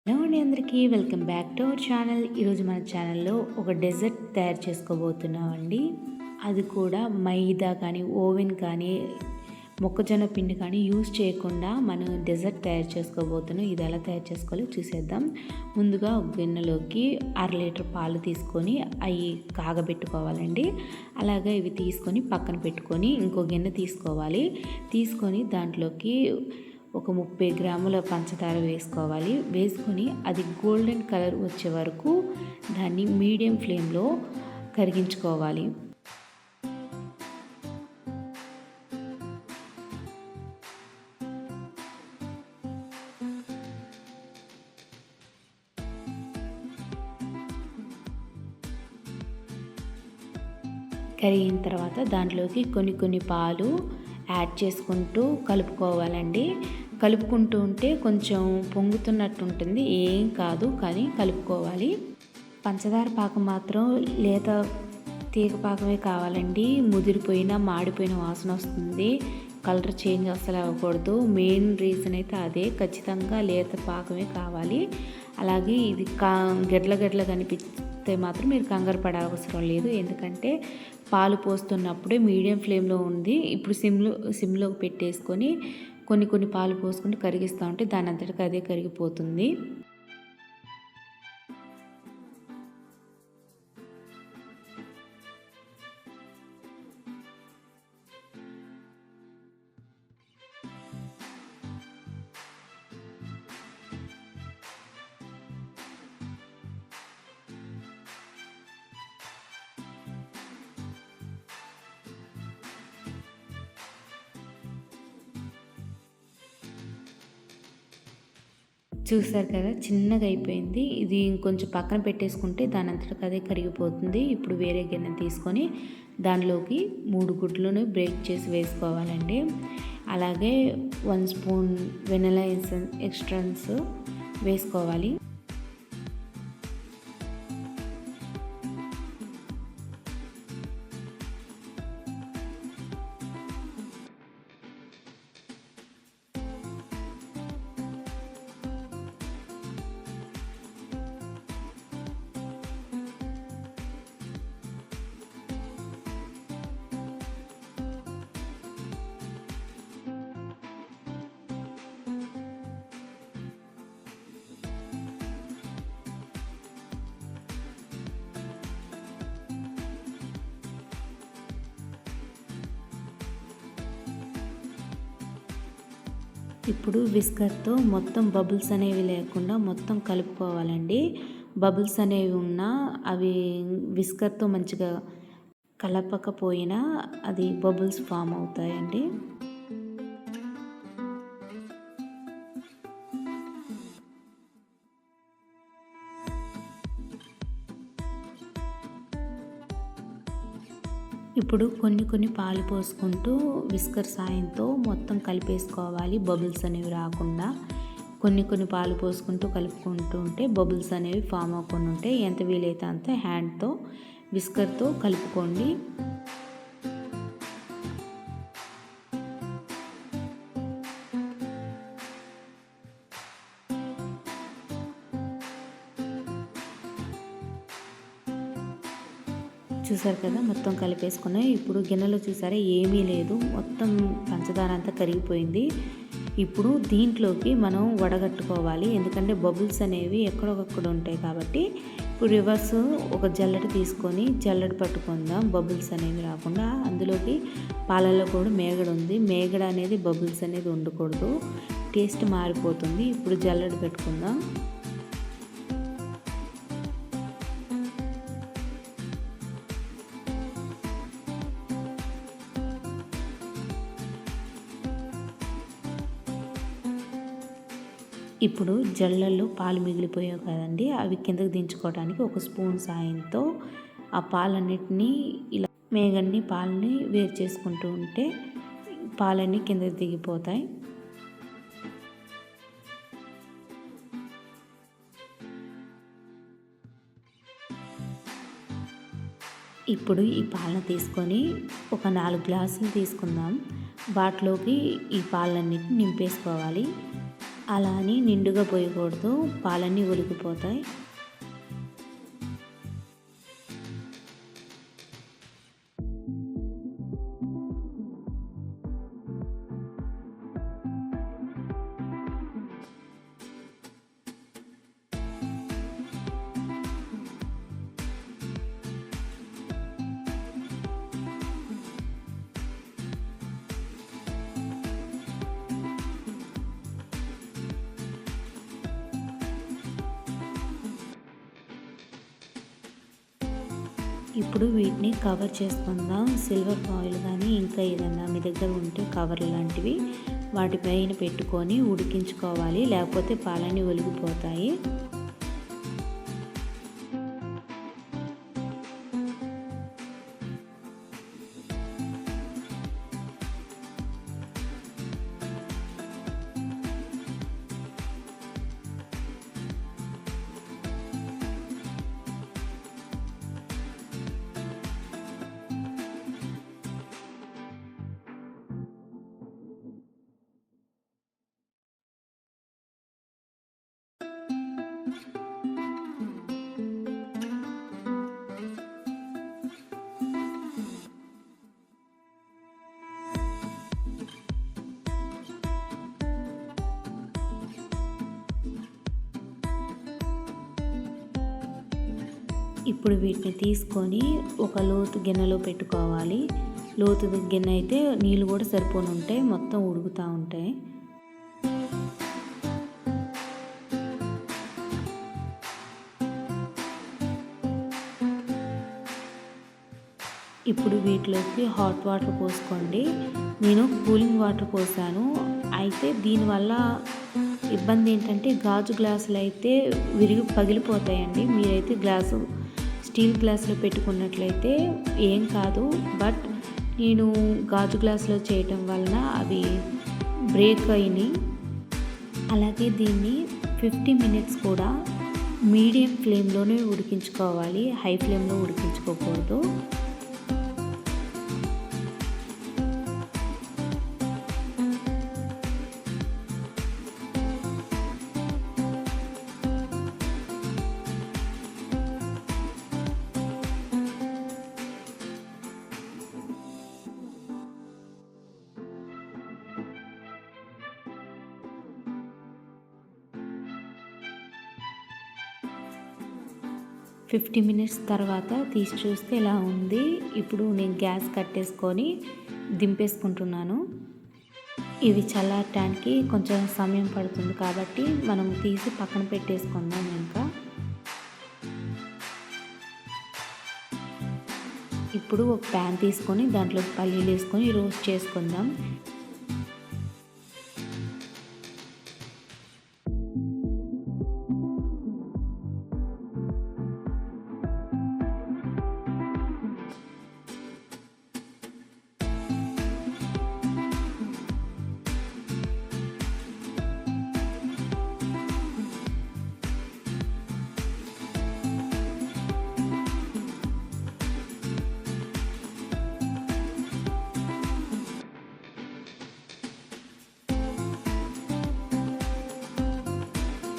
Hello అండి, అందరికీ welcome back to our channel. ఈరోజు మన ఛానల్లో ఒక డెజర్ట్ తయారు చేసుకోబోతున్నామండి. అది కూడా మైదా కానీ ఓవెన్ కానీ మొక్కజొన్న పిండి కానీ యూజ్ చేయకుండా మనం డెజర్ట్ తయారు చేసుకోబోతున్నాం. ఇది ఎలా తయారు చేసుకోవాలో చూసేద్దాం. ముందుగా ఒక గిన్నెలోకి 1/2 లీటర్ పాలు తీసుకొని అవి కాగబెట్టుకోవాలండి. అలాగే ఇవి తీసుకొని పక్కన పెట్టుకొని ఇంకో గిన్నె తీసుకోవాలి. తీసుకొని దాంట్లోకి ఒక 30 గ్రాముల పంచదార వేసుకోవాలి. వేసుకొని అది గోల్డెన్ కలర్ వచ్చే వరకు దాన్ని మీడియం ఫ్లేమ్లో కరిగించుకోవాలి. కరిగిన తర్వాత దాంట్లోకి కొన్ని పాలు యాడ్ చేసుకుంటూ కలుపుకోవాలండి. కలుపుకుంటూ ఉంటే కొంచెం పొంగుతున్నట్టు ఉంటుంది, ఏం కాదు, కానీ కలుపుకోవాలి. పంచదార పాకం మాత్రం లేత తీగ పాకమే కావాలండి. ముదిరిపోయిన మాడిపోయిన వాసన వస్తుంది, కలర్ చేంజ్ అసలు అవ్వకూడదు. మెయిన్ రీజన్ అయితే అదే, ఖచ్చితంగా లేత పాకమే కావాలి. అలాగే ఇది గడ్ల కనిపిస్తే మాత్రం మీరు కంగారు పడే అవసరం లేదు, ఎందుకంటే పాలు పోస్తున్నప్పుడే మీడియం ఫ్లేమ్లో ఉంది. ఇప్పుడు సిమ్లోకి పెట్టేసుకొని కొన్ని పాలు పోసుకుంటూ కరిగిస్తూ ఉంటే దాని అంతటికి అదే కరిగిపోతుంది. చూసారు కదా, చిన్నగా అయిపోయింది. ఇది ఇంకొంచెం పక్కన పెట్టేసుకుంటే దాని అంతటికి అదే కరిగిపోతుంది. ఇప్పుడు వేరే గిన్నె తీసుకొని దానిలోకి 3 గుడ్లను బ్రేక్ చేసి వేసుకోవాలండి. అలాగే 1 స్పూన్ వెనిలా ఎక్స్ట్రాన్స్ వేసుకోవాలి. ఇప్పుడు విస్కర్తో మొత్తం బబుల్స్ అనేవి లేకుండా మొత్తం కలుపుకోవాలండి. బబుల్స్ అనేవి ఉన్నా అవి విస్కర్తో మంచిగా కలపకపోయినా అది బబుల్స్ ఫామ్ అవుతాయండి. ఇప్పుడు కొన్ని పాలు పోసుకుంటూ విస్కర్ సాయంతో మొత్తం కలిపేసుకోవాలి, బబుల్స్ అనేవి రాకుండా. కొన్ని పాలు పోసుకుంటూ కలుపుకుంటూ ఉంటే బబుల్స్ అనేవి ఫామ్ అవ్వకుండా ఉంటాయి. ఎంత వీలైతే అంత హ్యాండ్తో విస్కర్తో కలుపుకోండి. చూసారు కదా, మొత్తం కలిపేసుకున్నాయి. ఇప్పుడు గిన్నెలో చూసారా ఏమీ లేదు, మొత్తం పంచదార అంతా కరిగిపోయింది. ఇప్పుడు దీంట్లోకి మనం వడగట్టుకోవాలి, ఎందుకంటే బబుల్స్ అనేవి ఎక్కడొక్కడ ఉంటాయి కాబట్టి. ఇప్పుడు రివర్స్ ఒక జల్లెడ తీసుకొని జల్లెడ పట్టుకుందాం, బబుల్స్ అనేవి రాకుండా. అందులోకి పాలల్లో కూడా మేగడ ఉంది, మేగడ అనేది బబుల్స్ అనేది ఉండకూడదు, టేస్ట్ మారిపోతుంది. ఇప్పుడు జల్లెడ పెట్టుకుందాం. ఇప్పుడు జల్లల్లో పాలు మిగిలిపోయావు కదండి, అవి కిందకి దించుకోవడానికి ఒక స్పూన్ సాయంతో ఆ పాలన్నిటినీ ఇలా మేగన్ని పాలని వేరు చేసుకుంటూ ఉంటే పాలన్నీ కిందకి దిగిపోతాయి. ఇప్పుడు ఈ పాలను తీసుకొని ఒక 4 గ్లాసులు తీసుకుందాం. వాటిలోకి ఈ పాలన్నిటిని నింపేసుకోవాలి. అలా అని నిండుగా పోయకూడదు, పాలన్నీ ఒలికిపోతాయి. ఇప్పుడు వీటిని కవర్ చేసుకుందాం. సిల్వర్ ఫాయిల్ కానీ ఇంకా ఏదన్నా మీ దగ్గర ఉంటే కవర్ లాంటివి వాటిపైన పెట్టుకొని ఉడికించుకోవాలి, లేకపోతే పాలన్నీ ఒలిగిపోతాయి. ఇప్పుడు వీటిని తీసుకొని ఒక లోతు గిన్నెలో పెట్టుకోవాలి. లోతు గిన్నె అయితే నీళ్ళు కూడా సరిపోని ఉంటాయి, మొత్తం ఉడుకుతూ ఉంటాయి. ఇప్పుడు వీటిలోకి హాట్ వాటర్ పోసుకోండి. నేను కూలింగ్ వాటర్ పోసాను. అయితే దీనివల్ల ఇబ్బంది ఏంటంటే గాజు గ్లాసులు అయితే పగిలిపోతాయండి. మీరైతే స్టీల్ గ్లాసులో పెట్టుకున్నట్లయితే ఏం కాదు. బట్ నేను గాజు గ్లాసులో చేయటం వలన అవి బ్రేక్ అయినాయి. అలాగే దీన్ని 50 మినిట్స్ కూడా మీడియం ఫ్లేమ్లోనే ఉడికించుకోవాలి, హై ఫ్లేమ్లో ఉడికించుకోకూడదు. ఫిఫ్టీ మినిట్స్ తర్వాత తీసి చూస్తే ఇలా ఉంది. ఇప్పుడు నేను గ్యాస్ కట్టేసుకొని దింపేసుకుంటున్నాను. ఇవి చల్లారటానికి కొంచెం సమయం పడుతుంది కాబట్టి మనం తీసి పక్కన పెట్టేసుకుందాం. ఇంకా ఇప్పుడు ఒక ప్యాన్ తీసుకొని దాంట్లో పల్లీలు వేసుకొని రోస్ట్ చేసుకుందాం.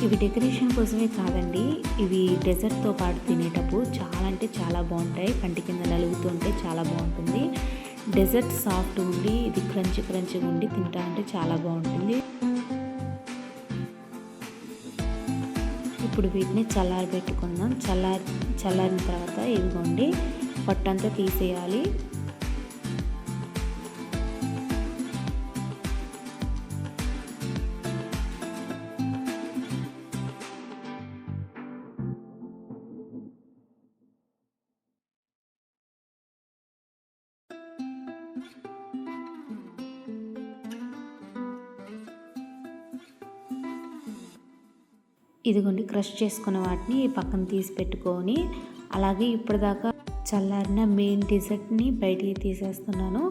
ఇవి డెకరేషన్ కోసమే కాదండి, ఇవి డెజర్ట్తో పాటు తినేటప్పుడు చాలా అంటే చాలా బాగుంటాయి. కంటి కింద నలుగుతుంటే చాలా బాగుంటుంది. డెజర్ట్ సాఫ్ట్ ఉండి ఇది క్రంచిగా ఉండి తింటా అంటే చాలా బాగుంటుంది. ఇప్పుడు వీటిని చల్లారబెట్టుకుందాం. చల్లారిన తర్వాత ఇదిగోండి పొట్టంతా తీసేయాలి. ఇదిగోండి క్రష్ చేసుకున్న వాటిని పక్కన తీసి పెట్టుకొని, అలాగే ఇప్పటిదాకా చల్లారిన మెయిన్ డెజర్ట్ని బయటికి తీసేస్తున్నాను.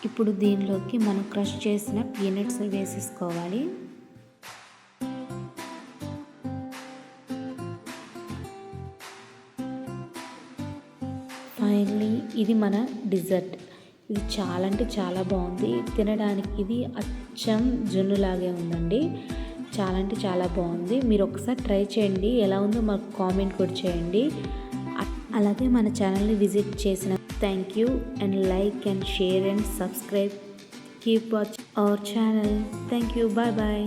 ఇప్పుడు దీనిలోకి మనం క్రష్ చేసిన పీనట్స్ వేసేసుకోవాలి. ఫైనలీ ఇది మన డిజర్ట్. ఇది చాలా అంటే చాలా బాగుంది. తినడానికి ఇది అచ్చం జున్నులాగే ఉందండి. చాలా అంటే చాలా బాగుంది. మీరు ఒకసారి ట్రై చేయండి, ఎలా ఉందో మాకు కామెంట్ కూడా చేయండి. అలాగే మన ఛానల్ని విజిట్ చేసిన thank you and like and share and subscribe. Keep watch our channel. Thank you. Bye bye.